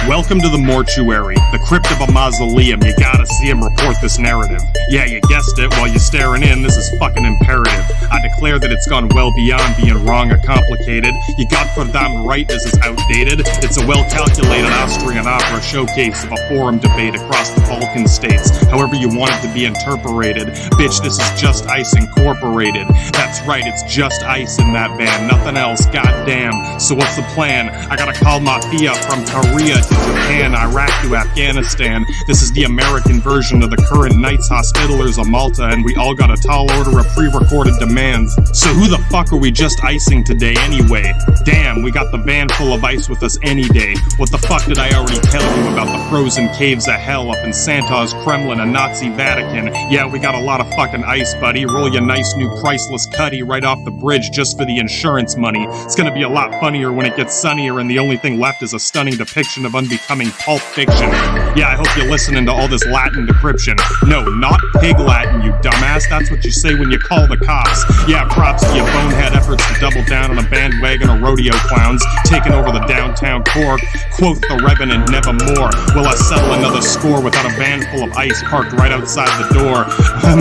Welcome to the mortuary, the crypt of a mausoleum. You gotta see him report this narrative. Yeah, you guessed it. While you're staring in, this is fucking imperative. I declare that it's gone well beyond being wrong or complicated. You goddamn right this is outdated. It's a well-calculated Austrian opera showcase of a forum debate across the Balkan states. However you want it to be interpreted. Bitch, this is Just Ice Incorporated. That's right, it's Just Ice in that band, nothing else, goddamn. So what's the plan? I gotta call Mafia from Korea to Japan, Iraq to Afghanistan. This is the American version of the current Knights Hospitalers of Malta, and we all got a tall order of pre-recorded demands. So who the fuck are we just icing today anyway? Damn, we got the van full of ice with us any day. What the fuck did I already tell you about the frozen caves of hell up in Santa's Kremlin and Nazi Vatican? Yeah, we got a lot of fucking ice, buddy. Roll your nice new priceless cutty right off the bridge just for the insurance money. It's gonna be a lot funnier when it gets sunnier and the only thing left is a stunning depiction of unbecoming pulp fiction. Yeah, I hope you're listening to all this Latin decryption. No, not pig Latin, you dumbass. That's what you say when you call the cops. Yeah, props to your bonehead efforts to double down on a bandwagon of rodeo clowns taking over the downtown core. Quote the Revenant, nevermore will I settle another score without a van full of ice parked right outside the door.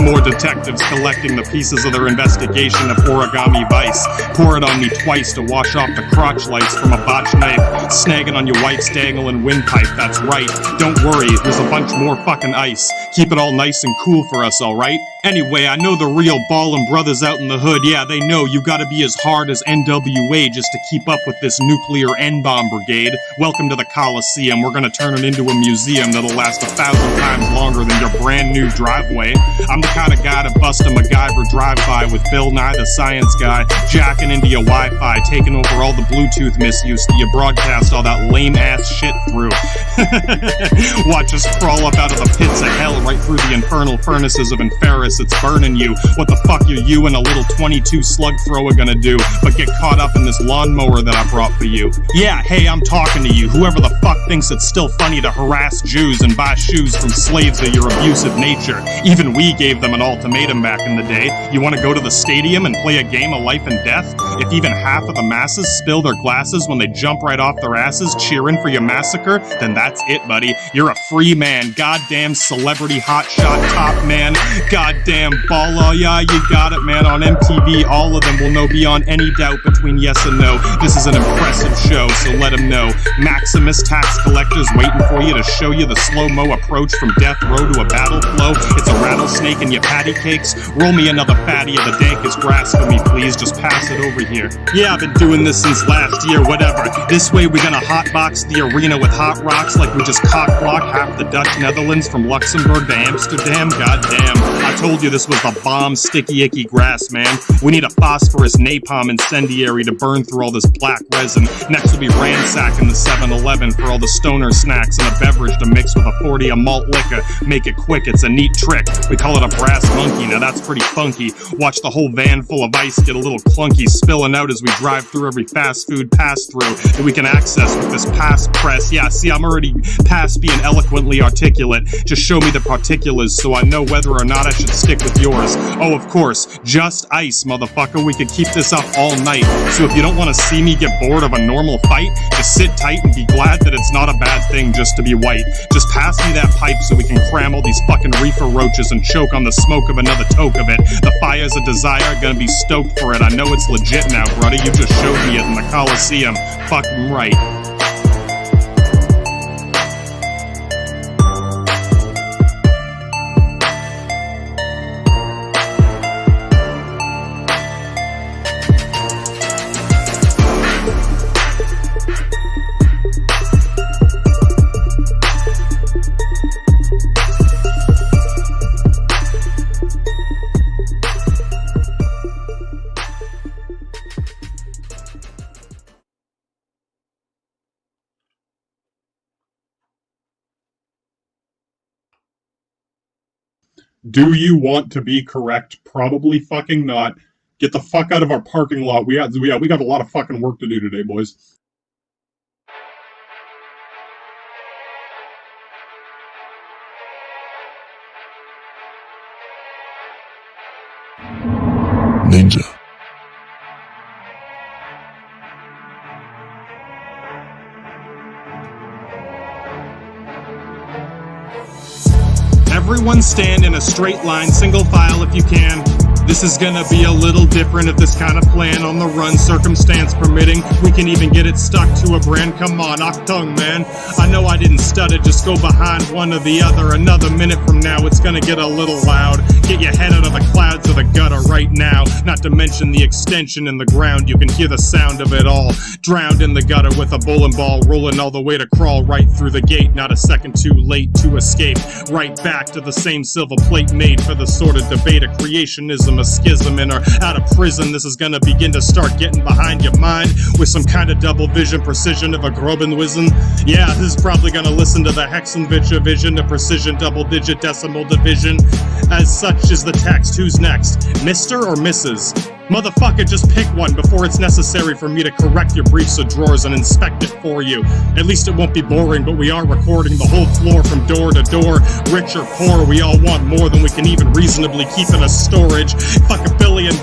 More detectives collecting the pieces of their investigation of origami vice. Pour it on me twice to wash off the crotch lights from a botch knife. Snagging on your wife's dangling windpipe, that's right. Don't worry, there's a bunch more fucking ice. Keep it all nice and cool for us, alright? Anyway, I know the real ballin' brothers out in the hood, yeah, they know you gotta be as hard as NWA just to keep up with this nuclear N-bomb brigade. Welcome to the Coliseum. We're gonna turn it into a museum that'll last 1,000 times longer than your brand new driveway. I'm the kind of guy to bust a MacGyver drive-by with Bill Nye the Science Guy, jacking into your Wi-Fi, taking over all the Bluetooth misuse that you broadcast all that lame-ass shit through. Watch us crawl up out of the pits of hell right through the infernal furnaces of Inferus. It's burning you. What the fuck are you and a little 22 slug thrower gonna do but get caught up in this lawnmower that I brought for you? Yeah, hey, I'm talking to you. Whoever the fuck thinks it's still funny to harass Jews and buy shoes from slaves of your abusive nature. Even we gave them an ultimatum back in the day. You want to go to the stadium and play a game of life and death? If even half of the masses spill their glasses when they jump right off their asses cheering for your massacre, then that's it, buddy. You're a free man. Goddamn celebrity hotshot top man. Goddamn baller. Yeah, you got it, man. On MTV, all of them will know beyond any doubt between yes and no. This is an impressive show, so let them know. Maximus tax collectors waiting for you to show you the slow-mo approach from death row to a battle flow. It's a rattlesnake in your patty cakes. Roll me another fatty of the dankest grass for me, please. Just pass it over here. Yeah, I've been doing this since last year, whatever. This way we're gonna hotbox the arena with hot rocks like we just cock-block half the Dutch Netherlands from Luxembourg to Amsterdam. Goddamn. I told you this was the bomb sticky icky grass, man. We need a phosphorus napalm incendiary to burn through all this black resin. Next will be ransacking the 7-Eleven for all the stoner snacks and a beverage to mix with a 40 of malt liquor. Make it quick, it's a neat trick. We call it a brass monkey, now that's pretty funky. Watch the whole van full of ice get a little clunky, spilling out as we drive through every fast food pass-through that we can access with this pass press. Yeah, see, I'm already past being eloquently articulate. Just show me the particulars so I know whether or not I should stick with yours. Oh, of course, just ice, motherfucker. We could keep this up all night. So if you don't want to see me get bored of a normal fight, just sit tight and be glad that it's not a bad thing just to be white. Just pass me that pipe so we can cram all these fucking reefer roaches and choke on the smoke of another toke of it. The fires of desire gonna be stoked for it. I know it's legit now, brother. You just showed me it in the Coliseum. Fucking right. Do you want to be correct? Probably fucking not. Get the fuck out of our parking lot. We got a lot of fucking work to do today, boys. Ninja. Everyone stand in a straight line, single file if you can. This is gonna be a little different if this kind of plan on the run, circumstance permitting. We can even get it stuck to a brand. Come on, Octung, man. I know I didn't stud it, just go behind one or the other. Another minute from now, it's gonna get a little loud. Get your head out of the clouds of the gutter right now. Not to mention the extension in the ground, you can hear the sound of it all. Drowned in the gutter with a bowling ball, rolling all the way to crawl right through the gate. Not a second too late to escape. Right back to the same silver plate made for the sort of debate of creationism, a schism in or out of prison. This is gonna begin to start getting behind your mind with some kind of double vision precision of a Grobenwism. Yeah, this is probably gonna listen to the Hexenwitcher vision, the precision double digit decimal division. As such is the text. Who's next? Mr. or Mrs.? Motherfucker, just pick one before it's necessary for me to correct your briefs or drawers and inspect it for you. At least it won't be boring, but we are recording the whole floor from door to door. Rich or poor, we all want more than we can even reasonably keep in a storage. Fuck $1 billion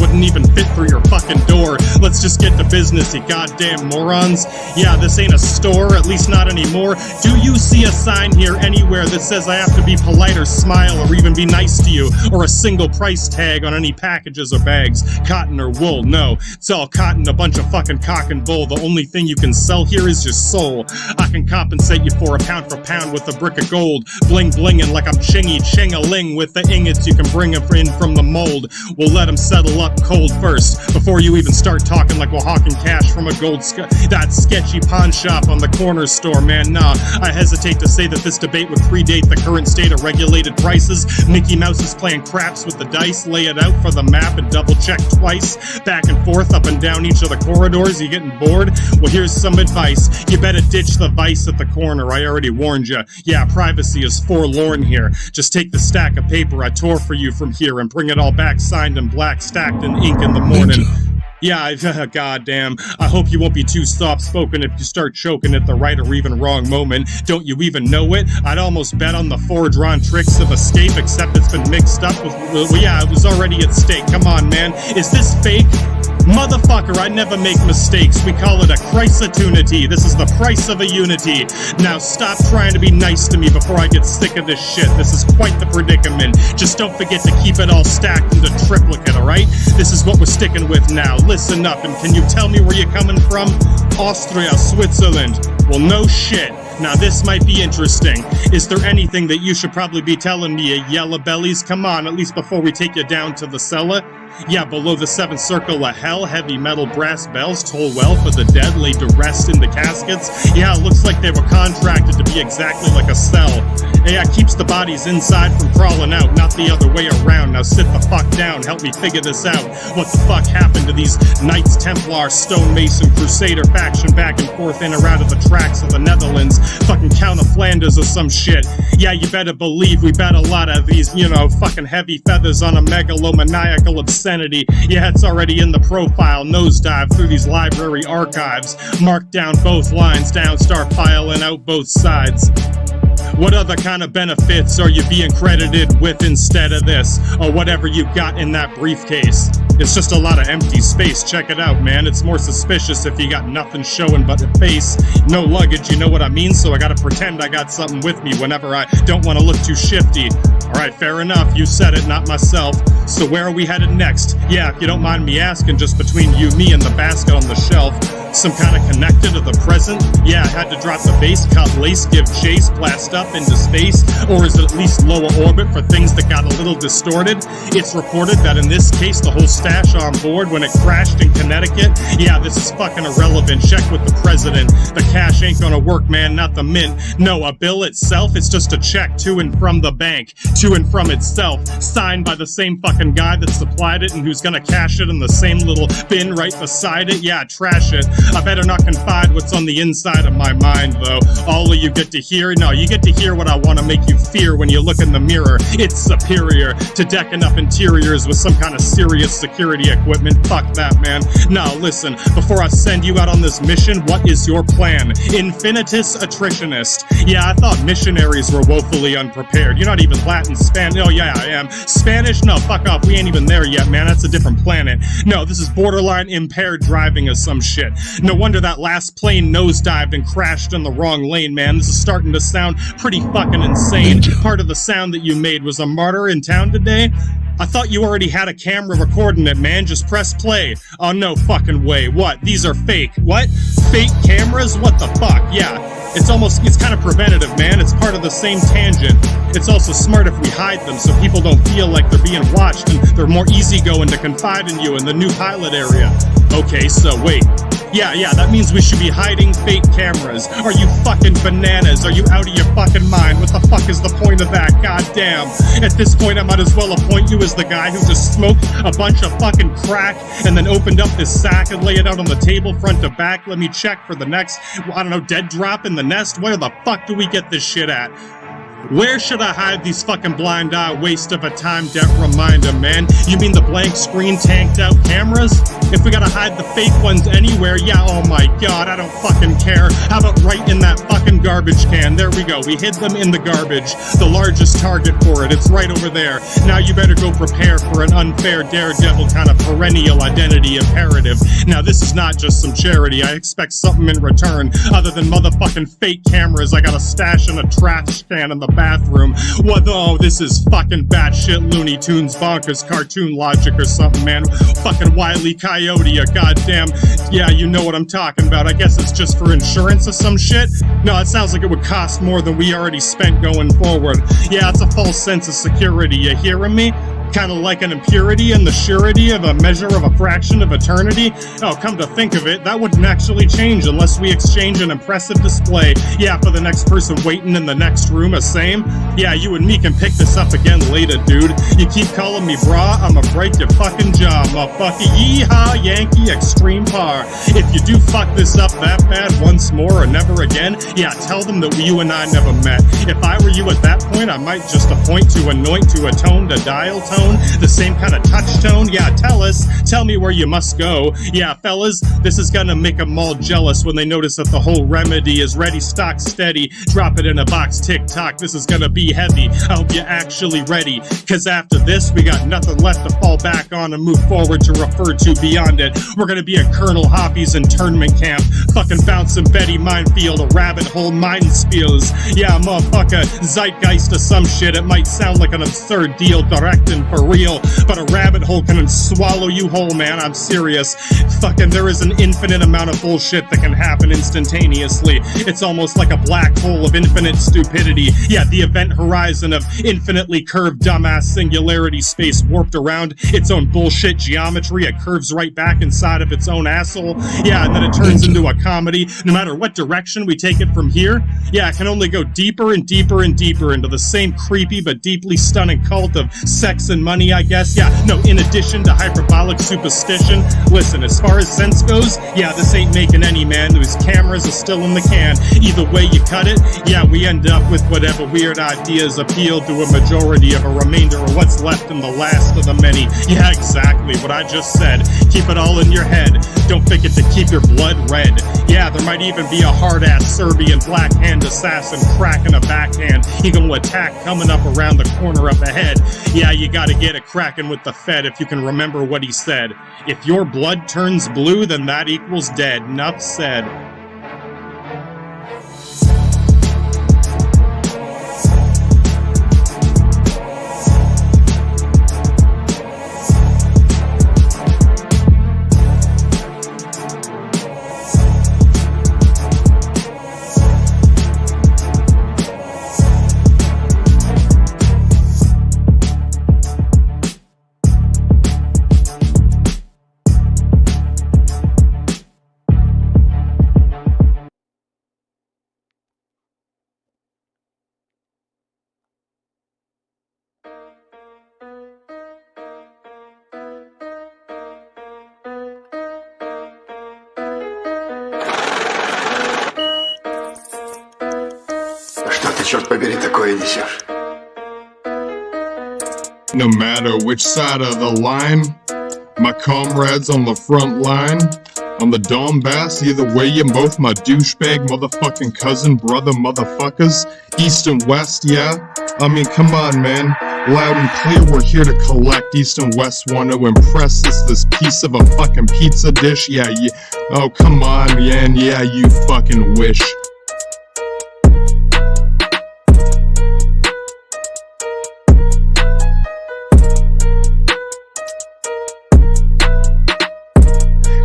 wouldn't even fit through your fucking door. Let's just get to business, you goddamn morons. Yeah, this ain't a store, at least not anymore. Do you see a sign here anywhere that says I have to be polite or smile or even be nice to you? Or a single price tag on any packages or bags? Cotton or wool? No, it's all cotton, a bunch of fucking cock and bull. The only thing you can sell here is your soul. I can compensate you for pound with a brick of gold. Bling blinging like I'm chingy ching-a-ling with the ingots you can bring in from the mold. We'll let them settle up cold first before you even start talking like we're hawking cash from a that sketchy pawn shop on the corner store. Man, nah, I hesitate to say that this debate would predate the current state of regulated prices. Mickey Mouse is playing craps with the dice. Lay it out for the map and double check twice, back and forth, up and down each of the corridors. You getting bored? Well, here's some advice. You better ditch the vice at the corner. I already warned you. Yeah, privacy is forlorn here. Just take the stack of paper I tore for you from here and bring it all back signed in black, stacked in ink in the morning. Yeah, goddamn. I hope you won't be too soft-spoken if you start choking at the right or even wrong moment. Don't you even know it? I'd almost bet on the foredrawn tricks of escape, except it's been mixed up with, well, yeah, it was already at stake. Come on, man. Is this fake? Motherfucker, I never make mistakes. We call it a chrysotunity. This is the price of a unity. Now stop trying to be nice to me before I get sick of this shit. This is quite the predicament. Just don't forget to keep it all stacked into triplicate, alright? This is what we're sticking with now. Listen up, and can you tell me where you're coming from? Austria, Switzerland. Well, no shit. Now this might be interesting. Is there anything that you should probably be telling me, you yellow bellies? Come on, at least before we take you down to the cellar. Yeah, below the seventh circle of hell, heavy metal brass bells toll well for the dead laid to rest in the caskets. Yeah, it looks like they were contracted to be exactly like a cell. Yeah, it keeps the bodies inside from crawling out, not the other way around. Now sit the fuck down, help me figure this out. What the fuck happened to these Knights Templar, Stonemason, Crusader faction back and forth in or out of the tracks of the Netherlands? Fucking Count of Flanders or some shit. Yeah, you better believe we bet a lot of these, you know, fucking heavy feathers on a megalomaniacal obscenity. Yeah, it's already in the profile. Nosedive through these library archives. Mark down both lines down, start filing out both sides. What other kind of benefits are you being credited with instead of this? Or whatever you got in that briefcase? It's just a lot of empty space. Check it out, man. It's more suspicious if you got nothing showing but a face. No luggage, you know what I mean? So I gotta pretend I got something with me whenever I don't want to look too shifty. Alright, fair enough. You said it, not myself. So where are we headed next? Yeah, if you don't mind me asking, just between you, me, and the basket on the shelf. Some kind of connected to the present? Yeah, I had to drop the base, cut lace, give chase, blast up into space? Or is it at least lower orbit for things that got a little distorted? It's reported that in this case, the whole stash on board when it crashed in Connecticut? Yeah, this is fucking irrelevant. Check with the president. The cash ain't gonna work, man, not the mint. No, a bill itself, it's just a check to and from the bank. To and from itself. Signed by the same fucking guy that supplied it and who's gonna cash it in the same little bin right beside it? Yeah, trash it. I better not confide what's on the inside of my mind, though. All of you get to hear? No, you get to hear what I want to make you fear when you look in the mirror. It's superior to decking up interiors with some kind of serious security equipment. Fuck that, man. Now, listen, before I send you out on this mission, what is your plan? Infinitus attritionist. Yeah, I thought missionaries were woefully unprepared. You're not even Latin, Spanish. Oh, yeah, I am. Spanish? No, fuck off. We ain't even there yet, man. That's a different planet. No, this is borderline impaired driving or some shit. No wonder that last plane nosedived and crashed in the wrong lane, man. This is starting to sound pretty fucking insane. Part of the sound that you made was a martyr in town today? I thought you already had a camera recording it, man. Just press play. Oh, no fucking way. What? These are fake. What? Fake cameras? What the fuck? Yeah. It's kind of preventative, man. It's part of the same tangent. It's also smart if we hide them so people don't feel like they're being watched and they're more easygoing to confide in you in the new pilot area. Okay, so wait. Yeah, that means we should be hiding fake cameras. Are you fucking bananas? Are you out of your fucking mind? What the fuck is the point of that? God damn. At this point, I might as well appoint you as the guy who just smoked a bunch of fucking crack and then opened up this sack and lay it out on the table front to back. Let me check for the next, I don't know, dead drop in the nest. Where the fuck do we get this shit at? Where should I hide these fucking blind eye waste of a time debt reminder, man? You mean the blank screen tanked out cameras? If we gotta hide the fake ones anywhere, yeah, oh my god, I don't fucking care. How about right in that fucking garbage can? There we go, we hid them in the garbage. The largest target for it, it's right over there. Now you better go prepare for an unfair daredevil kind of perennial identity imperative. Now this is not just some charity, I expect something in return, other than motherfucking fake cameras I gotta stash in a trash can in the bathroom. What? Oh, this is fucking batshit Looney Tunes bonkers cartoon logic or something, man. Fucking Wile E. Coyote or goddamn, yeah, you know what I'm talking about. I guess it's just for insurance or some shit. No, it sounds like it would cost more than we already spent going forward. Yeah, it's a false sense of security, you hearing me? Kind of like an impurity and the surety of a measure of a fraction of eternity. Oh, come to think of it, that wouldn't actually change unless we exchange an impressive display. Yeah, for the next person waiting in the next room, same. Yeah, you and me can pick this up again later, dude. You keep calling me brah, I'ma break your fucking jaw, motherfucker. Yeehaw, Yankee, extreme par. If you do fuck this up that bad once more or never again, yeah, tell them that you and I never met. If I were you at that point, I might just appoint to anoint to atone to dial tone. The same kind of touch tone? Yeah, tell me where you must go. Yeah, fellas, this is gonna make them all jealous when they notice that the whole remedy is ready, stock, steady. Drop it in a box, tick-tock, this is gonna be heavy. I hope you're actually ready, cause after this, we got nothing left to fall back on and move forward to refer to beyond it. We're gonna be at Colonel Hoppy's internment camp, fucking bouncing Betty Minefield, a rabbit hole mine spills. Yeah, motherfucker, zeitgeist or some shit. It might sound like an absurd deal, directing for real, but a rabbit hole can swallow you whole, man. I'm serious. Fucking there is an infinite amount of bullshit that can happen instantaneously. It's almost like a black hole of infinite stupidity. Yeah, the event horizon of infinitely curved dumbass singularity space warped around its own bullshit geometry. It curves right back inside of its own asshole. Yeah, and then it turns into a comedy. No matter what direction we take it from here, yeah, it can only go deeper and deeper and deeper into the same creepy but deeply stunning cult of sex and money, I guess. Yeah, no, in addition to hyperbolic superstition. Listen, as far as sense goes, yeah, this ain't making any, man. Those cameras are still in the can. Either way you cut it, yeah, we end up with whatever weird ideas appeal to a majority of a remainder of what's left in the last of the many. Yeah, exactly what I just said. Keep it all in your head. Don't forget to keep your blood red. Yeah, there might even be a hard-ass Serbian black-hand assassin cracking a backhand. He gonna attack coming up around the corner up ahead. Yeah, you gotta get it cracking with the Fed if you can remember what he said. If your blood turns blue, then that equals dead. Enough said. Черт побери, такое несешь? No matter which side of the line, my comrades on the front line, on the Donbass, either way, you're both my douchebag motherfucking cousin, brother motherfuckers, east and west, yeah? I mean, come on, man. Loud and clear, we're here to collect. East and West want to impress us. This piece of a fucking pizza dish. Yeah, oh come on, man. Yeah, you fucking wish.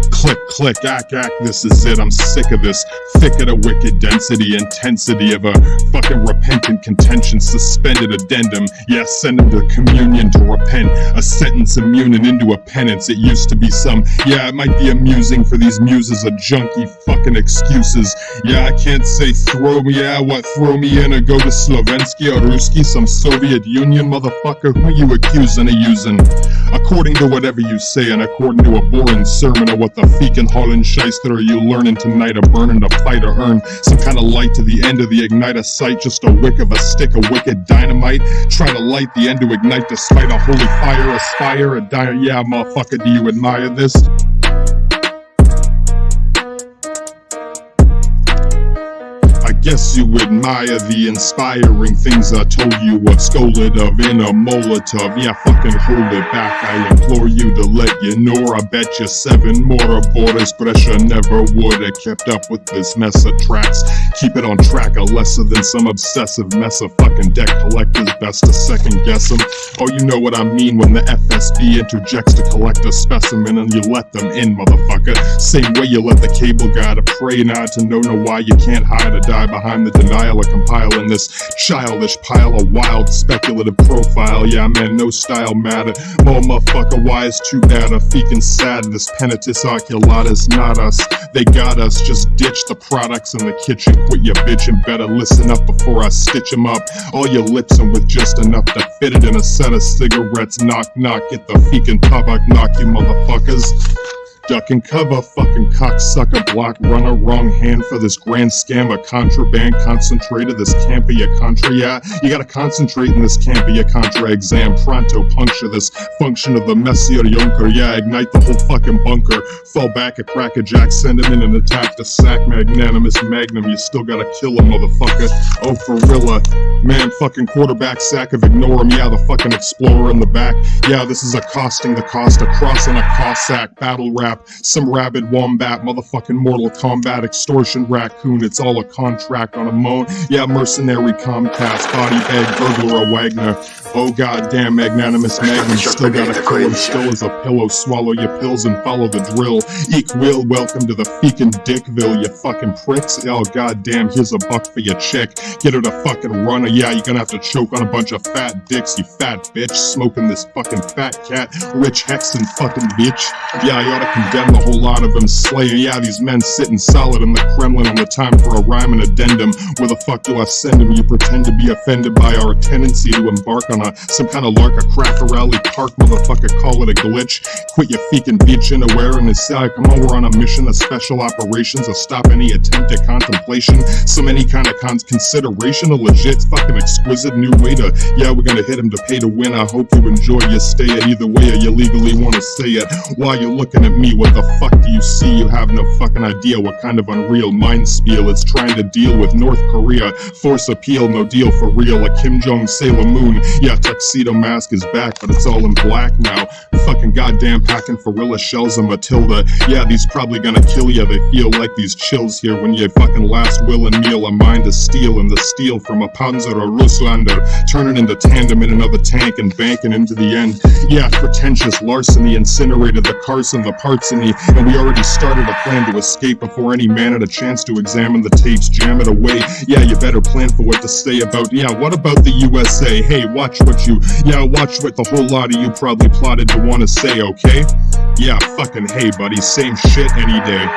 Click, click, ack, this is it, I'm sick of this. Thick of the wicked density, intensity of a fucking repentant contention, suspended addendum. Yeah, send him to communion to repent. A sentence immune and into a penance. It used to be some, yeah, it might be amusing for these muses of junky fucking excuses. Yeah, I can't say throw me, yeah, what, throw me in or go to Slovensky or Ruski, some Soviet Union motherfucker, who you accusing of using? According to whatever you say, and according to a boring sermon of what the feekin' Holland shyster are you learning tonight, a burning to fight or earn some kind of light to the end of the igniter sight, just a wick of a stick of wicked dynamite, try to light the end to ignite despite a holy fire, aspire, a dire, yeah motherfucker, do you admire this? Guess you admire the inspiring things I told you. What's scolded of in a Molotov. Yeah, fucking hold it back. I implore you to let you know. I bet you 7 more aboard pressure never would have kept up with this mess of tracks. Keep it on track, a lesser than some obsessive mess of fucking deck collectors. Best to second guess them. Oh, you know what I mean when the FSB interjects to collect a specimen and you let them in, motherfucker. Same way you let the cable guy to pray not to know why you can't hide or die behind the denial of compiling this childish pile of wild speculative profile. Yeah man, no style matter. More motherfucker, why is too bad a feekin' sad. This penitus oculatus, not us. They got us, just ditch the products in the kitchen. Quit your bitchin', better listen up before I stitch 'em up. All your lips and with just enough to fit it in a set of cigarettes. Knock knock, get the feekin' tabak knock, you motherfuckers. Duck and cover, fucking cocksucker, block runner, wrong hand for this grand scam of contraband, concentrated, this can't be a contra, yeah, you gotta concentrate in this can't be a contra exam, pronto, puncture this function of the messier yunker, yeah, ignite the whole fucking bunker, fall back at Cracker Jack, send him in and attack the sack, magnanimous magnum, you still gotta kill him, motherfucker, oh for real, man, fucking quarterback sack of ignore him, yeah, the fucking explorer in the back, yeah, this is accosting the cost, a cross on a Cossack, battle rap, some rabid wombat, motherfucking Mortal Kombat, extortion raccoon, it's all a contract on a moan, yeah, mercenary Comcast, body bag, burglar, a Wagner, oh goddamn, magnanimous magnum, still gotta kill him, still as a pillow, swallow your pills and follow the drill, equal, welcome to the feekin' Dickville, you fucking pricks, oh goddamn, here's a buck for your chick, get her to fucking run her, yeah, you're gonna have to choke on a bunch of fat dicks, you fat bitch, smoking this fucking fat cat, rich hexen fucking bitch, yeah, I oughta condemn the whole lot of them slaying, yeah, these men sitting solid in the Kremlin on the time for a rhyme and addendum, where the fuck do I send them, you pretend to be offended by our tendency to embark on some kind of lark, a cracker rally park, motherfucker, call it a glitch, quit your feekin' bitchin' awareness, yeah, come on, we're on a mission of special operations, to stop any attempt at contemplation, some any kind of consideration, a legit fucking exquisite new way to, yeah, we're gonna hit him to pay to win, I hope you enjoy your stay at either way, or you legally wanna say it, while you're looking at me, what the fuck do you see? You have no fucking idea what kind of unreal mind spiel it's trying to deal with North Korea. Force appeal, no deal for real. A Kim Jong Sailor Moon. Yeah, tuxedo mask is back, but it's all in black now. Fucking goddamn packing Farilla shells and Matilda. Yeah, these probably gonna kill ya. They feel like these chills here when your fucking last will and meal a mind to steal, and the steel from a Panzer or Russlander, turn it into tandem in another tank and banking into the end. Yeah, pretentious larceny incinerated the Carson, the parts in me, and we already started a plan to escape before any man had a chance to examine the tapes, jam it away. Yeah, you better plan for what to say about, yeah, what about the USA? Hey, watch what the whole lot of you probably plotted to want to say, okay? Yeah, fucking hey, buddy, same shit any day.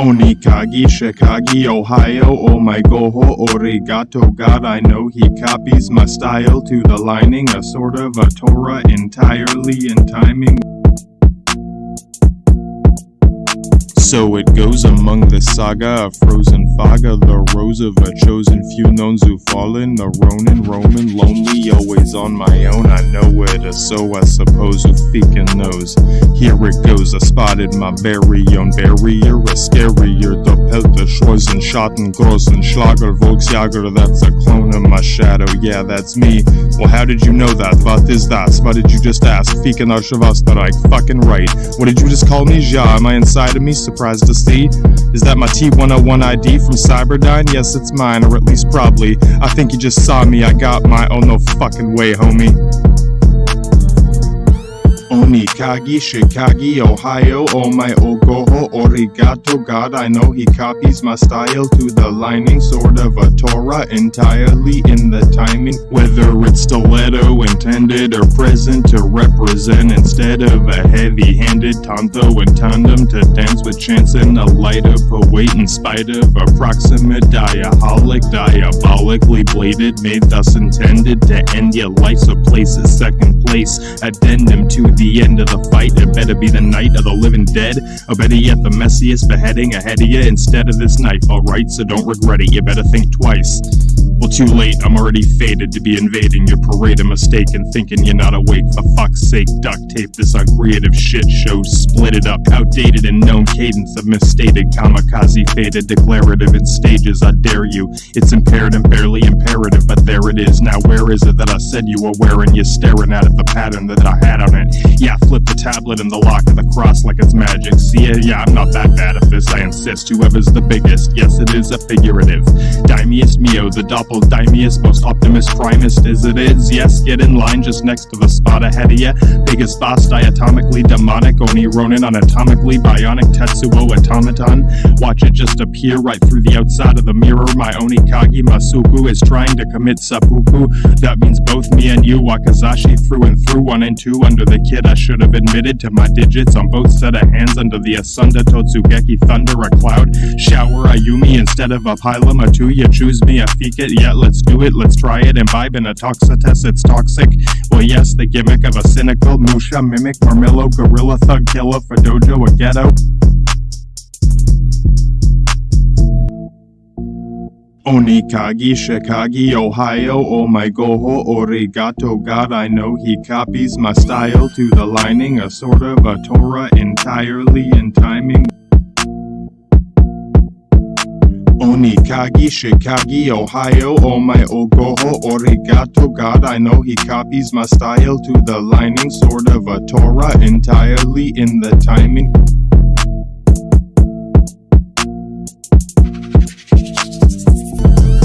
Onikagi, Shikagi, Ohio, oh my goho, origato, God, I know he copies my style to the lining, a sort of a Torah entirely in timing. So it goes among the saga, a frozen faga, the rose of a chosen few known who fallen, the Ronin, Roman, lonely, always on my own, I know it, so I suppose who feekin' knows. Here it goes, I spotted my very own barrier, a scarier, Doppelter, Schwarzen, Schatten, Grossen, Schlager, Volksjager, that's a clone of my shadow, yeah, that's me. Well, how did you know that? What is that? What did you just ask? Ficken Archivastarike, fucking right. What did you just call me? Ja, am I inside of me? Surprised to see? Is that my T101 ID from Cyberdyne? Yes, it's mine, or at least probably. I think you just saw me, I got my, oh no fucking way, homie. Onikagi, Shikagi, Ohio, oh my ogoho, origato, God, I know he copies my style to the lining, sort of a Torah entirely in the timing, whether it's stiletto intended or present to represent instead of a heavy-handed tanto and tandem to dance with chance in the light of a weight in spite of approximate diabolically bladed, made thus intended to end your life, so places second place, addendum to the end of the fight. It better be the night of the living dead, or better yet the messiest beheading ahead of you instead of this knife. Alright, so don't regret it, you better think twice. Well, too late, I'm already fated to be invading your parade of mistake and thinking you're not awake. For fuck's sake, duct tape this uncreative shit show, split it up, outdated and known cadence of misstated, kamikaze faded, declarative in stages, I dare you. It's impaired and barely imperative, but there it is. Now where is it that I said you were wearing? You're staring at it, the pattern that I had on it. Yeah, flip the tablet and the lock of the cross like it's magic. See ya, yeah, I'm not that bad at this, I insist. Whoever's the biggest, yes it is a figurative. Daimius Mio, the doppeldaimius, most optimist primist as it is. Yes, get in line just next to the spot ahead of ya. Biggest boss, diatomically demonic, Oni Ronin, anatomically bionic, Tetsuo automaton. Watch it just appear right through the outside of the mirror. My Onikagi Masuku is trying to commit seppuku. That means both me and you, Wakazashi through and through, 1 and 2 under the kid. I should have admitted to my digits on both set of hands under the Asunda Totsugeki thunder, a cloud shower Ayumi instead of a pylum, a 2. You choose me, a it. Yeah, let's do it, let's try it, imbibe in a toxitest, it's toxic. Well, yes, the gimmick of a cynical Musha, mimic, Marmillo, gorilla, thug, killer, for dojo, a ghetto. Onikagi, Shikagi, Ohio, oh my goho, origato, God, I know he copies my style to the lining, a sort of a Torah entirely in timing. Onikagi, Shikagi, Ohio, oh my ogoho, origato, God, I know he copies my style to the lining, sort of a Torah entirely in the timing.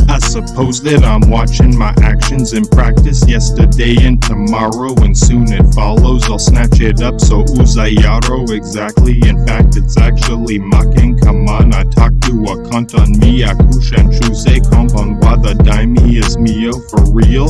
I suppose that I'm watching my actions in practice yesterday and tomorrow, and soon it follows. I'll snatch it up, so uzayaro, exactly. In fact, it's actually mocking. Come on, I talk to a cunt on me. Akushan chuse kompon wada daimi is mio for real.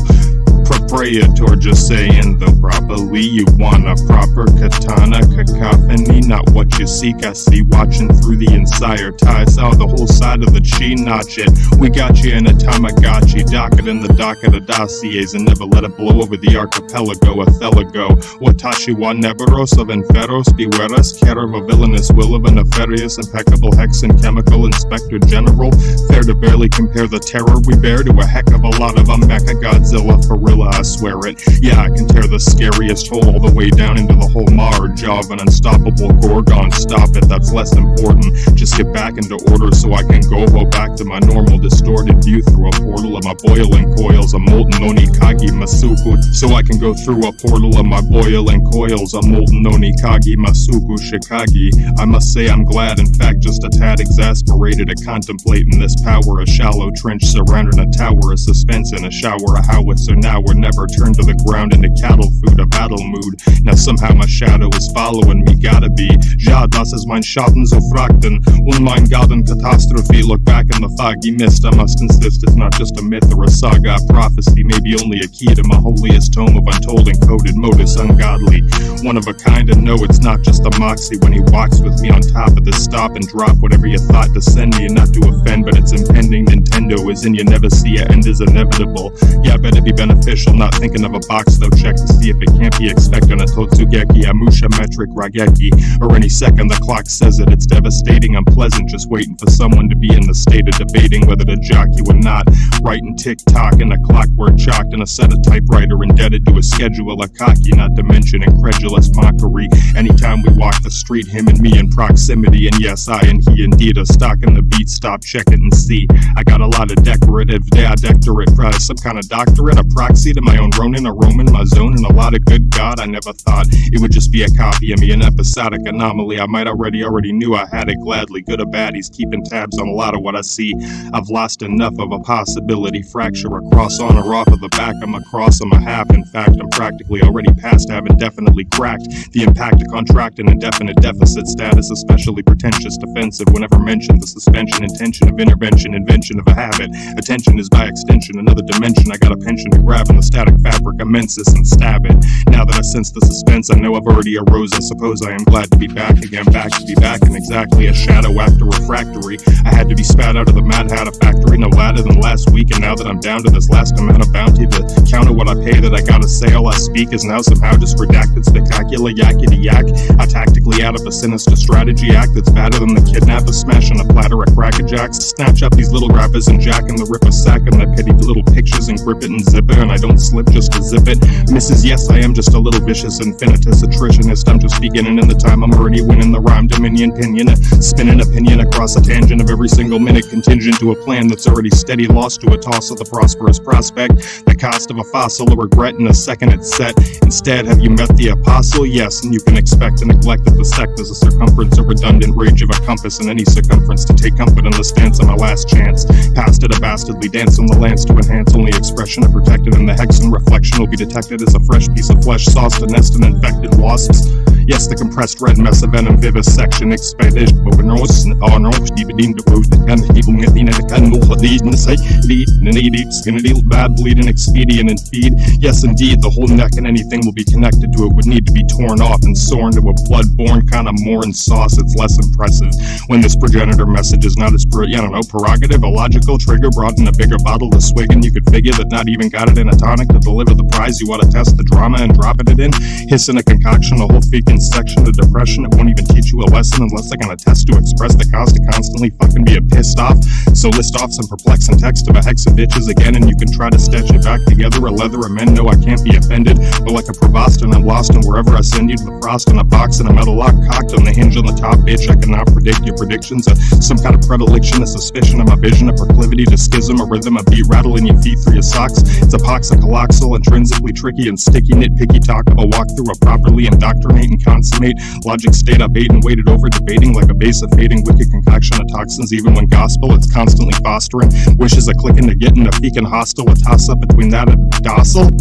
Proprietor, just saying though properly. You want a proper katana, cacophony, not what you seek. I see watching through the entire tie. Saw the whole side of the chi, notch it. We got you in a Tamagotchi, docket in the docket of dossiers, and never let it blow over the archipelago. Athelago, Watashi wa neberos of inferos, bewareas, care of a villainous will of a nefarious, impeccable hexen chemical inspector general. Fair to barely compare the terror we bear to a heck of a lot of a mecha Godzilla for real. I swear it. Yeah, I can tear the scariest hole all the way down into the whole marge of an unstoppable Gorgon. Stop it, that's less important. Just get back into order so I can go back to my normal distorted view through a portal of my boiling coils, a molten Onikagi Masuku. So I can go through a portal of my boiling coils, a molten Onikagi Masuku Shikagi. I must say I'm glad, in fact, just a tad exasperated at contemplating this power, a shallow trench surrounding a tower, a suspense in a shower, a howitzer now were never turned to the ground into cattle food, a battle mood. Now somehow my shadow is following me, gotta be. Ja, das ist mein Schatten so fragten, mein Garten-Katastrophe. Look back in the foggy mist, I must insist it's not just a myth or a saga, a prophecy, maybe only a key to my holiest tome of untold encoded modus ungodly. One of a kind, and no, it's not just a moxie when he walks with me on top of this stop and drop whatever you thought to send me, and not to offend, but it's impending. Nintendo is in, you never see it, end is inevitable. Yeah, I bet it'd be beneficial, not thinking of a box though, check to see if it can't be expected a Totsugeki, a Musha metric Rageki, or any second the clock says it. It's devastating, unpleasant, just waiting for someone to be in the state of debating whether to jock you or not. Writing tick-tock in a clockwork chalked in a set of typewriter indebted to a schedule, a cocky, not to mention incredulous mockery. Anytime we walk the street, him and me in proximity, and yes, I and he indeed are stalking the beat. Stop, check it and see. I got a lot of decorative, doctorate, some kind of doctorate, a proxy to my own Ronin, a Roman, my zone, and a lot of good God. I never thought it would just be a copy of me, an episodic anomaly. I might already knew I had it gladly, good or bad. He's keeping tabs on a lot of what I see. I've lost enough of a possibility, fracture across on or off of the back. I'm across, I'm a half. In fact, I'm practically already past having definitely cracked the impact to contract an indefinite deficit status, especially pretentious, defensive whenever mentioned. The suspension, intention of intervention, invention of a habit. Attention is by extension another dimension. I got a pension to grab in the static fabric, immense and stab it. Now that I sense the suspense, I know I've already arose. I suppose I am glad to be back again, back to be back in exactly a shadow after refractory. I had to be spat out of the Mad Hatter factory no later than last week, and now that I'm down to this last amount of bounty, the counter what I pay that I gotta say all I speak is now somehow just redacted, spectacular, yakety yak. I tactically out of a sinister strategy act that's better than the kidnapper smashing a platter of crackerjacks. Snatch up these little rappers and jack in the ripper sack and their petty little pictures and grip it and zip it, and I don't slip just to zip it. Mrs. Yes, I am just a little vicious infinitus attritionist. I'm just beginning in the time I'm already winning the rhyme dominion pinion, spinning opinion across a tangent of every single minute, contingent to a plan that's already steady, lost to a toss of the prosperous prospect, the cost of a fossil, a regret in a second it's set. Instead, have you met the apostle? Yes, and you can expect to neglect that the sect is a circumference, a redundant rage of a compass in any circumference, to take comfort in the stance of my last chance. Past it a bastardly dance on the lance to enhance only expression of protected, and the hexen reflection will be detected as a fresh piece of flesh sauced to nest in infected wasps. Yes, the compressed red mess of venom vivisection expedition over nose and on off the bedin the road and even getting the candle lead and say lead and deep skin deal bad bleeding expedient and feed. Yes, indeed, the whole neck and anything will be connected to it would need to be torn off and soaring to a blood-borne kind of more in sauce. It's less impressive when this progenitor message is not as prerogative, a logical trigger brought in a bigger bottle to swig, and you could figure that not even got it in a tonic to deliver the prize. You ought to test the drama and dropping it in, hissing a concoction, a whole fecal section of depression. It won't even teach you a lesson unless they're gonna test to express the cause to constantly fucking being pissed off. So list off some perplexing text of a hex of bitches again, and you can try to stitch it back together. A leather of men, no, I can't be offended, but like a provost, and I'm lost, and wherever I send you to the frost in a box and a metal lock cocked on the hinge on the top, bitch, I cannot predict your predictions of some kind of predilection, a suspicion of my vision, a proclivity to schism, a rhythm, a beat rattle in your feet through your socks. It's a poxicoloxal, intrinsically tricky and sticky, nitpicky talk of a walk through a properly indoctrinate and consummate logic state I bait and waited over, debating like a base of fading wicked concoction of toxins. Even when gospel, it's constantly fostering wishes of clicking to getting a feeking hostile, a toss up between that and docile.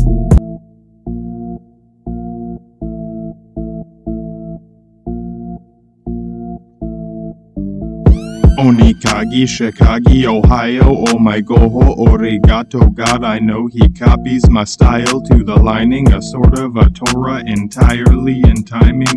Onikagi, Chicago, Ohio, oh my goho, origato, God, I know he copies my style to the lining, a sort of a Torah entirely in timing.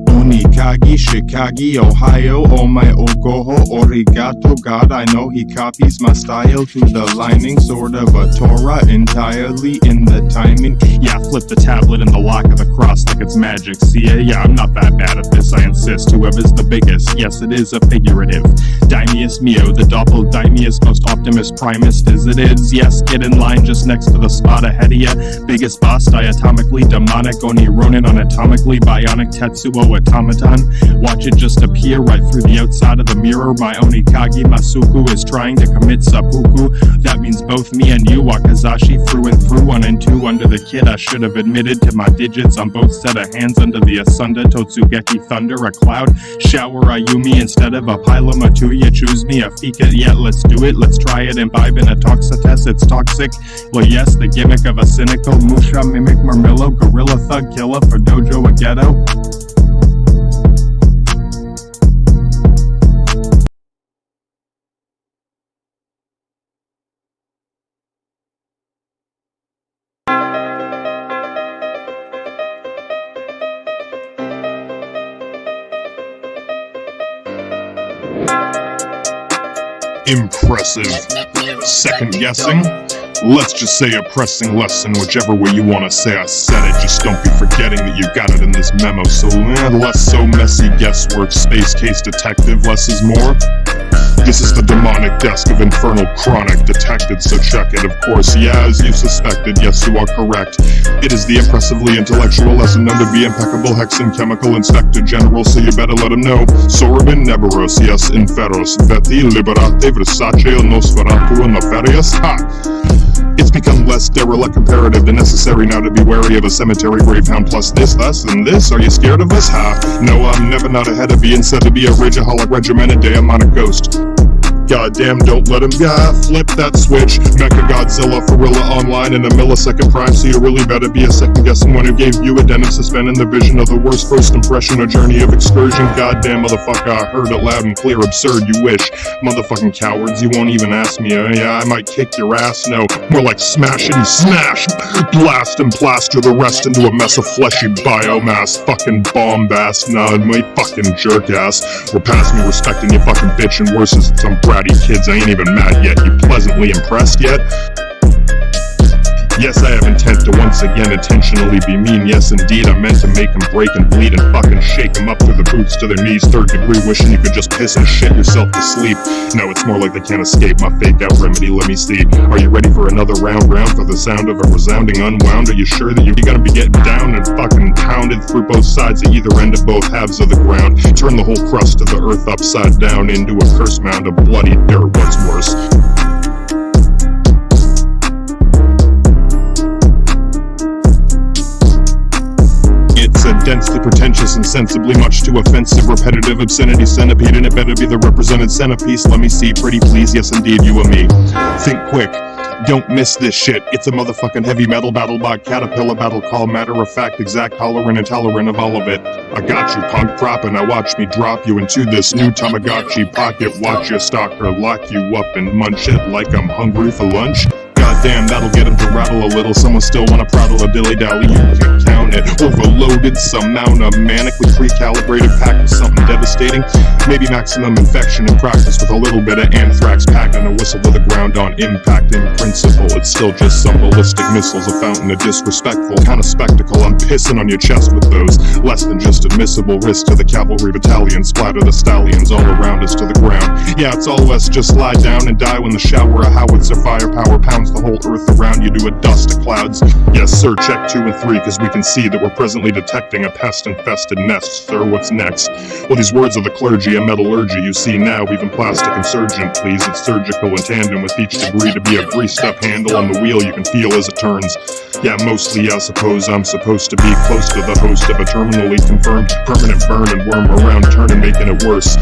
Onikagi, Chicago, Ohio, oh my ogoho, origato, God, I know he copies my style to the lining, sort of a Torah entirely in the timing. Yeah, flip the tablet in the lock of the cross like it's magic. See ya? Yeah, I'm not that bad at this, I insist. Whoever's the biggest, yes, it is a figurative. Daimius Mio, the doppeldaimius, most optimus primist as it is. Yes, get in line just next to the spot ahead of ya. Biggest boss, diatomically demonic, Oni Ronin anatomically bionic, Tetsuo automaton. on. Watch it just appear right through the outside of the mirror. My onikage masuku is trying to commit seppuku. That means both me and you, Wakazashi, through and through, 1 and 2 under the kid. I should have admitted to my digits on both set of hands under the Asunda. Totsugeki thunder, a cloud shower Ayumi instead of a pile of Matuya. Choose me a fika, yet let's do it. Let's try it, imbibe in a toxitest. It's toxic. Well, yes, the gimmick of a cynical Musha mimic Marmillo, gorilla thug killer for dojo a ghetto. Impressive. Second guessing? Let's just say a pressing lesson, whichever way you wanna say I said it. Just don't be forgetting that you got it in this memo. So less so messy guesswork, space case detective, less is more. This is the demonic desk of infernal chronic detected, so check it, of course. Yeah, as you suspected, yes, you are correct. It is the impressively intellectual lesson known to be impeccable hexen chemical inspector general, so you better let him know. Sorabin Neberos, yes, inferos, veti liberate versace nosferatu nefarious. Ha! It's become less derelict comparative than necessary now to be wary of a cemetery gravehound plus this, and this. Are you scared of us? Ha! No, I'm never not ahead of being said to be a rageaholic regimented daemonic ghost. Goddamn, don't let him flip that switch. Mecha Godzilla Gorilla online in a millisecond prime, so you really better be a second guessing one who gave you a denim suspending the vision of the worst first impression, a journey of excursion. Goddamn motherfucker, I heard it loud and clear, absurd, you wish. Motherfucking cowards, you won't even ask me. Yeah, I might kick your ass, no. More like smashity smash, blast and plaster the rest into a mess of fleshy biomass. Fucking bombast, nah, my fucking jerk ass. Or past me respecting you fucking bitch, and worse is some bratty kids, I ain't even mad yet. You pleasantly impressed yet? Yes, I have intent to once again intentionally be mean. Yes, indeed, I meant to make them break and bleed and fucking shake them up through the boots to their knees. 3rd degree, wishing you could just piss and shit yourself to sleep. No, it's more like they can't escape my fake out remedy. Let me see. Are you ready for another round for the sound of a resounding unwound? Are you sure that you're gonna be getting down and fucking pounded through both sides at either end of both halves of the ground? Turn the whole crust of the earth upside down into a curse mound of bloody dirt. What's worse? It's a densely pretentious and sensibly much too offensive repetitive obscenity centipede, and it better be the represented centerpiece. Let me see, pretty please, yes indeed, you and me. Think quick. Don't miss this shit. It's a motherfucking heavy metal battle bot caterpillar battle call, matter of fact, exact, tolerant, intolerant of all of it. I got you, punk prop, and now watch me drop you into this new Tamagotchi pocket. Watch your stalker lock you up and munch it like I'm hungry for lunch. Goddamn, that'll get him to rattle a little. Someone still wanna prattle or dilly-dally, you can count it. Overloaded, some amount of manically pre-calibrated pack with something devastating. Maybe maximum infection in practice with a little bit of anthrax pack and a whistle to the ground on impact. In principle, it's still just some ballistic missiles, a fountain of disrespectful kind of spectacle. I'm pissing on your chest with those. Less than just admissible risk to the cavalry battalion. Splatter the stallions all around us to the ground. Yeah, it's all less just lie down and die when the shower of howitzer firepower pounds the whole earth around you to a dust of clouds. Yes, sir, check 2 and 3, because we can see that we're presently detecting a pest-infested nest. Sir, what's next? Well, these words of the clergy, a metallurgy, you see now, even plastic insurgent, please. It's surgical in tandem with each degree to be a greased-up handle on the wheel you can feel as it turns. Yeah, mostly I suppose I'm supposed to be close to the host of a terminally confirmed permanent burn and worm around turning, making it worse.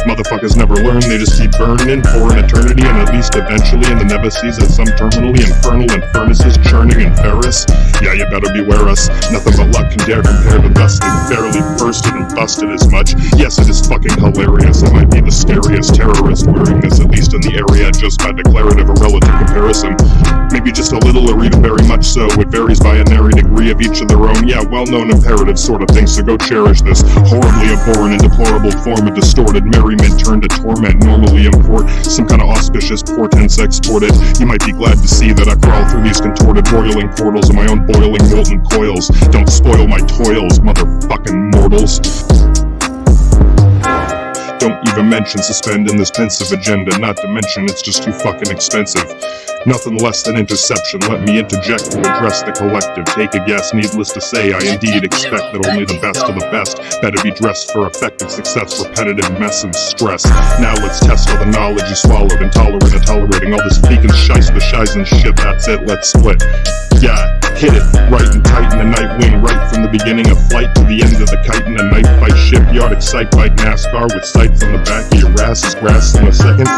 Motherfuckers never learn, they just keep burning for an eternity, and at least eventually in the nemesis at some terminally infernal and furnaces churning and ferrous. Yeah, you better beware us. Nothing but luck can dare compare to thus. They barely bursted and busted as much. Yes, it is fucking hilarious. I might be the scariest terrorist wearing this, at least in the area, just by declarative or relative comparison. Maybe just a little or even very much so. It varies by a nary degree of each of their own, yeah, well-known imperative sort of thing, so go cherish this horribly abhorrent and deplorable form of distorted merriment turned to torment. Normally import some kind of auspicious portents exported. You might be glad to see that I crawl through these contorted boiling portals of my own boiling molten coils. Don't spoil my toils, motherfucking mortals. Don't even mention suspending this pensive agenda, not to mention it's just too fucking expensive. Nothing less than interception. Let me interject to address the collective. Take a guess, needless to say, I indeed expect that only the best of the best better be dressed for effective success, repetitive mess and stress. Now let's test all the knowledge you swallowed, intolerant of tolerating all this fake and shice, the shies and shit. That's it, let's split. Yeah, hit it, right and tight in the night wing, right from the beginning of flight to the end of the kite in a night fight shipyard, excite bike NASCAR with sights on the back of your ass is grass in a second.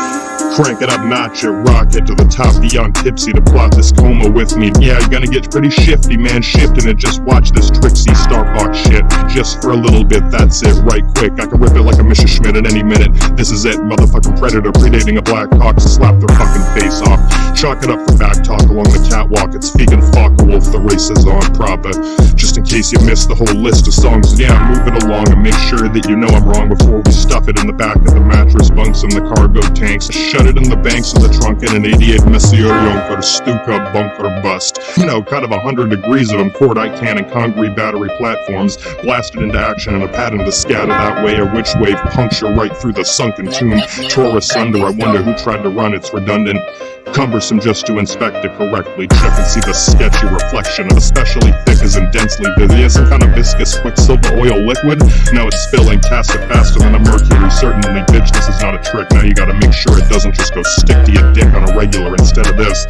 Crank it up, notch it, rocket to the top, beyond tipsy to plot this coma with me. Yeah, you're gonna get pretty shifty, man, shifting it. Just watch this Trixie Starbucks shit, just for a little bit, that's it, right quick. I can rip it like a Mr. Schmidt at any minute. This is it, motherfucking predator predating a black hawk to slap their fucking face off. Chalk it up for back talk along the catwalk. It's vegan Wolf, the race is on proper. Just in case you missed the whole list of songs, yeah, move it along and make sure that you know I'm wrong before we stuff it in the back of the mattress bunks and the cargo tanks. Shut it in the banks of the trunk in an 88 Messier Junker, Stuka, bunker bust. You know, kind of 100 degrees of import I can and concrete battery platforms, blasted into action and a pattern to scatter that way, or which wave puncture right through the sunken tomb, tore asunder. I wonder who tried to run, it's redundant. Cumbersome just to inspect it correctly. Check and see the sketchy reflection of especially thick as in densely viscous, some kind of viscous quicksilver oil liquid. Now it's spilling, cast it faster than a mercury. Certainly, bitch, this is not a trick. Now you gotta make sure it doesn't just go stick to your dick on a regular instead of this.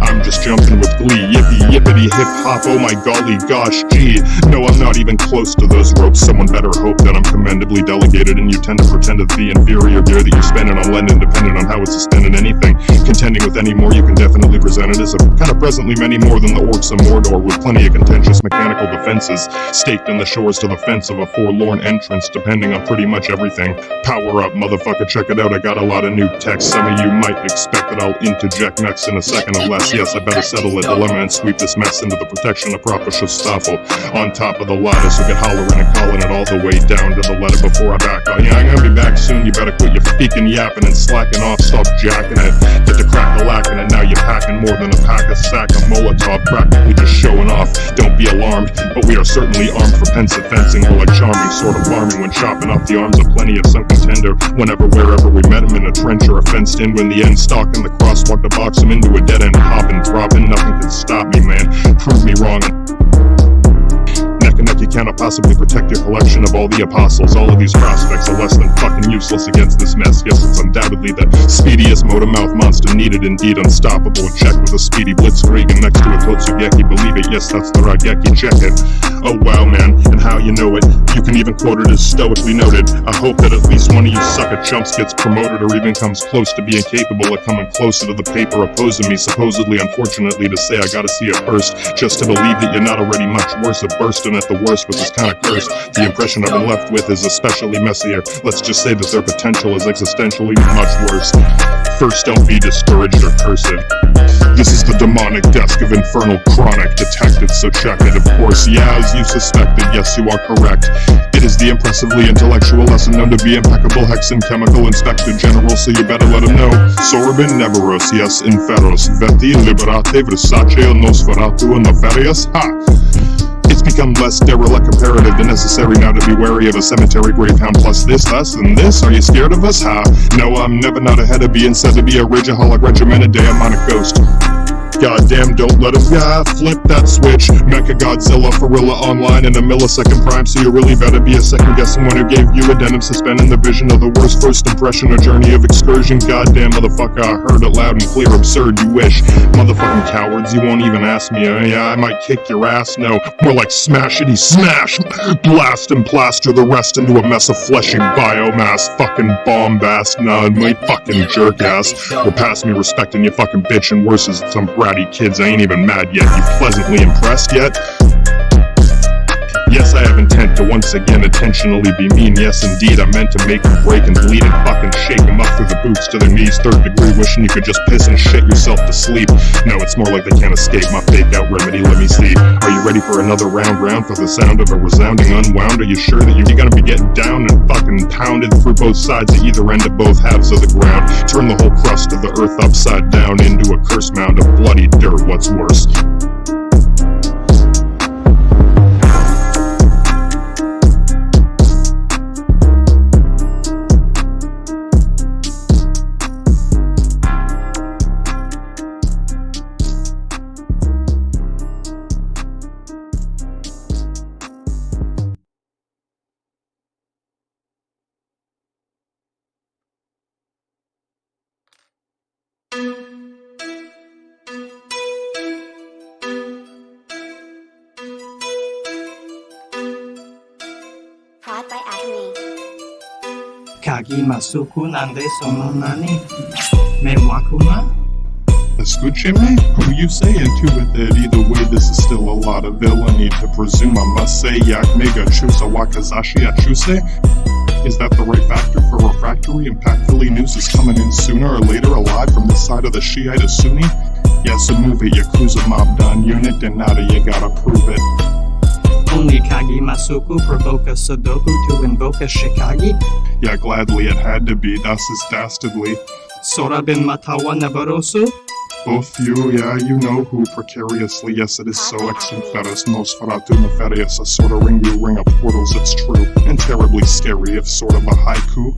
I'm just jumping with glee, yippee, yippity, hip hop, oh my golly gosh, gee. No, I'm not even close to those ropes. Someone better hope that I'm commendably delegated and you tend to pretend that the inferior gear that you're spending on land independent on how it's suspended anything. Contending with any more, you can definitely present it as a kind of presently many more than the orcs of Mordor, with plenty of contentious mechanical defenses staked in the shores to the fence of a forlorn entrance, depending on pretty much everything. Power up, motherfucker, check it out, I got a lot of new tech. Some of you might expect that I'll interject next in a second or less. Yes, I better settle a dilemma and sweep this mess into the protection of proper Shostafel on top of the lotta, so get hollering and calling it all the way down to the letter before I back on. Yeah, I'm gonna be back soon, you better quit your feeking yapping and slacking off, stop jacking it, get the crack-a-lacking, and now you're packing more than a pack, a sack of Molotov, practically just showing off. Don't be alarmed, but we are certainly armed for pensive fencing. We're like charming, sort of farming when chopping off the arms of plenty of some contender. Whenever, wherever we met him in a trench or a fenced in, when the end stalking the crosswalk to box him into a dead end, hopping, dropping, nothing can stop me, man. Prove me wrong. Neck, you cannot possibly protect your collection of all the apostles. All of these prospects are less than fucking useless against this mess. Yes, it's undoubtedly the speediest motor-mouth monster needed, indeed unstoppable. Check with a speedy blitzkrieg and next to a Totsugeki. Believe it, yes, that's the Raigeki. Check it. Oh wow, man, and how you know it. You can even quote it as stoically noted. I hope that at least one of you sucker chumps gets promoted or even comes close to being capable of coming closer to the paper opposing me. Supposedly, unfortunately, to say I gotta see it first, just to believe that you're not already much worse at bursting at the worst with this kind of curse. The impression I've been left with is especially messier. Let's just say that their potential is existentially much worse. First, don't be discouraged or cursed. This is the demonic desk of infernal chronic detected, so check it, of course. Yeah, as you suspected, yes, you are correct. It is the impressively intellectual lesson known to be impeccable Hexen Chemical Inspector General, so you better let him know. Sorbin Neveros, yes, Inferos, Veti, Liberate, Versace, Nosferatu, and Nefarious. Ha! It's become less derelict imperative than necessary now to be wary of a cemetery gravehound plus this, less than this. Are you scared of us? Ha! No, I'm never not ahead of being said to be a rageaholic regimented demonic ghost. Goddamn, don't let him flip that switch. Mecha Godzilla, Gorilla online in a millisecond prime, so you really better be a second guessing one who gave you a denim suspending the vision of the worst first impression or journey of excursion. Goddamn, motherfucker, I heard it loud and clear, absurd, you wish. Motherfucking cowards, you won't even ask me. Yeah, I might kick your ass, no. More like smashity smash, blast and plaster the rest into a mess of fleshy biomass. Fucking bombast, nah, my fucking jerk ass. Or pass me respecting you fucking bitch, and worse is some bratty kids. I ain't even mad yet. You pleasantly impressed yet? Yes, I have intent to once again intentionally be mean. Yes, indeed, I meant to make them break and bleed and fucking shake them up through the boots to their knees. Third degree, wishing you could just piss and shit yourself to sleep. No, it's more like they can't escape my fake out remedy. Let me see. Are you ready for another round for the sound of a resounding unwound? Are you sure that you're gonna be getting down and fucking pounded through both sides at either end of both halves of the ground? Turn the whole crust of the earth upside down into a curse mound of bloody dirt. What's worse? Kagi masuku nande sono nani. Me wakuna? Escúcheme? Who you saying to with it? Either way, this is still a lot of villainy to presume. I must say, yak mega chusa wakazashi achuse? Is that the right factor for refractory? Impactfully, news is coming in sooner or later alive from the side of the Shiite to Sunni? Yes, a move it, Yakuza mob done unit, and nada, you gotta prove it. Only Kagi masuku provoke a Sudoku to invoke a Shikagi? Yeah, gladly it had to be, das is dastardly. Sora bin Matawa Nevarosu? Both you, yeah, you know who precariously, yes, it is so exinferous, nosferatu nefarious, a sort of ring you ring up portals, it's true, and terribly scary if sort of a haiku.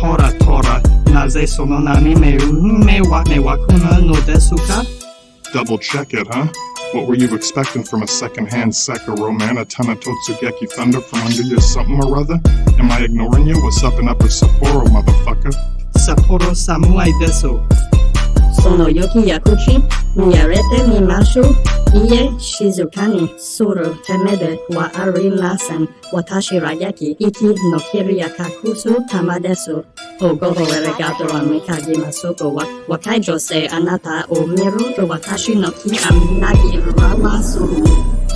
Hora tora, naze sono nani me wakuna no desuka? Double check it, huh? What were you expecting from a second-hand Sekiro man, a ton of Totsugeki thunder from under you, something or other? Am I ignoring you? What's up and upper Sapporo, motherfucker? Sapporo samurai desu. Sono yoki yakuchi, miyarete mimashu, iye shizukani, suru temede wa arimasen, watashi rayeki, iki no kiri yakakusu tamadesu. O goho eregato wa mikagi masuko wa wakaijo se anata o miru to watashi no ki aminagi ramasu.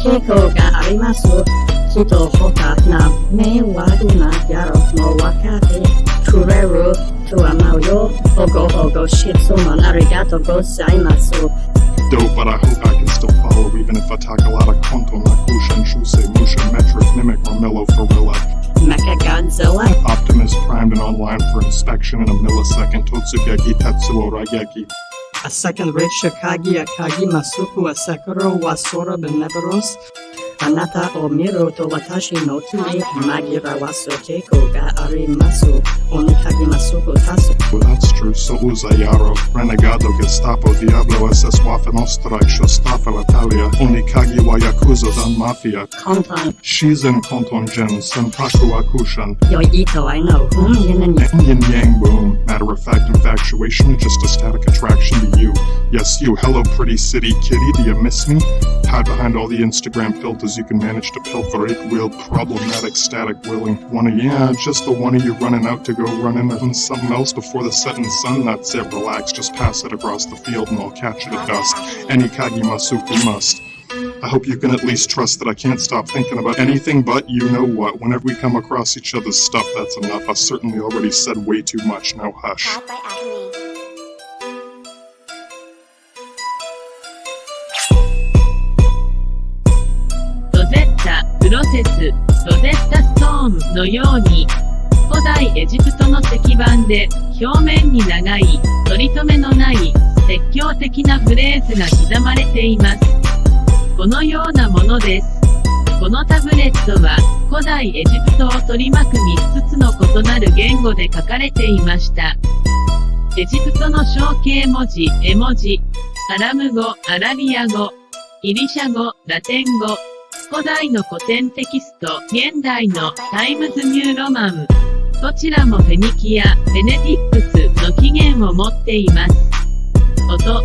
Keiko ga arimasu, kito hoka na me waduna yaro no wakate, kureru to amauyo, ogo shitsumon arigato gozaimasu. Dope, but I hope I can still follow even if I talk a lot of konto, nakusha, shusei, musha, metric, mimic, or mellow gorilla. Mecha Godzilla? Optimus primed and online for inspection in a millisecond, Totsugeki, Tetsuo, Raigeki. A second-rate Shikagi Akagi masuku a Sekiro wa Sora bin Nevaros? Anata o miru to watashi no ki magira waso keiko ga arimasu onikagi masuku tasu. Well, that's true, so Uzayaro, Renegado, Gestapo, Diablo, SS Waffen, Österreich, Staffel, Italia, Onikagi wa Yakuza dan Mafia. Konton. Shizen Konton Gen, Senpaku Akushan. Yo Ito, I know. Yin and yang. Yin yang boom. Matter of fact, infatuation, just a static attraction to you. Yes, you. Hello, pretty city kitty. Do you miss me? Hide behind all the Instagram filters you can manage to pilfer 8-wheel problematic static willing. Just the one of you running out to go running on something else before the setting sun. That's it, relax, just pass it across the field and I'll catch it at dusk. Enikagi masuku must. I hope you can at least trust that I can't stop thinking about anything but you know what. Whenever we come across each other's stuff, that's enough. I certainly already said way too much, now hush.プロセス、ロゼッタストーンのように、古代エジプトの石板で表面に長い、取り留めのない説教的なフレーズが刻まれています。このようなものです。このタブレットは古代エジプトを取り巻く3つの異なる言語で書かれていました。エジプトの象形文字、絵文字、アラム語、アラビア語、ギリシャ語、ラテン語、古代の古典テキスト、現代のタイムズ・ニューロマン。どちらもフェニキア、ベネディクスの起源を持っています。音、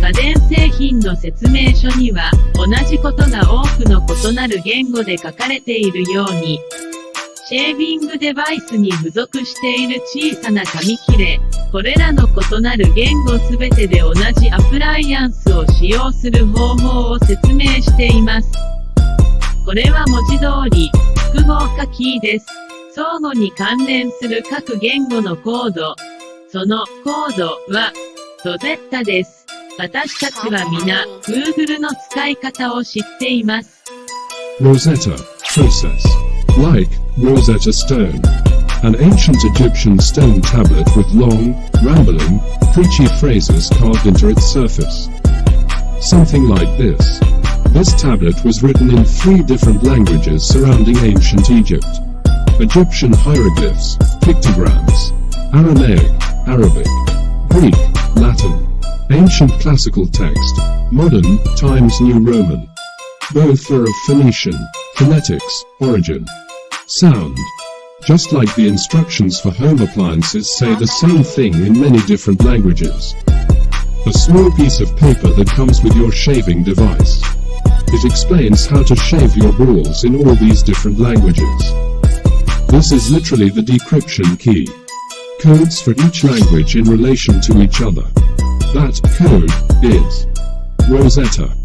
家電製品の説明書には、同じことが多くの異なる言語で書かれているように、シェービングデバイスに付属している小さな紙切れ、これらの異なる言語すべてで同じアプライアンスを使用する方法を説明しています。これは文字通り、複合化キーです。相互に関連する各言語のコード。そのコードは、ロゼッタです。私たちは皆、Google の使い方を知っています。Rosetta, process. Like, Rosetta Stone. An ancient Egyptian stone tablet with long, rambling, preachy phrases carved into its surface. Something like this. This tablet was written in 3 different languages surrounding ancient Egypt. Egyptian hieroglyphs, pictograms, Aramaic, Arabic, Greek, Latin, ancient classical text, modern, Times New Roman. Both are of Phoenician, phonetics, origin. Sound. Just like the instructions for home appliances say the same thing in many different languages. A small piece of paper that comes with your shaving device. It explains how to shave your balls in all these different languages. This is literally the decryption key. codes for each language in relation to each other. That code is Rosetta.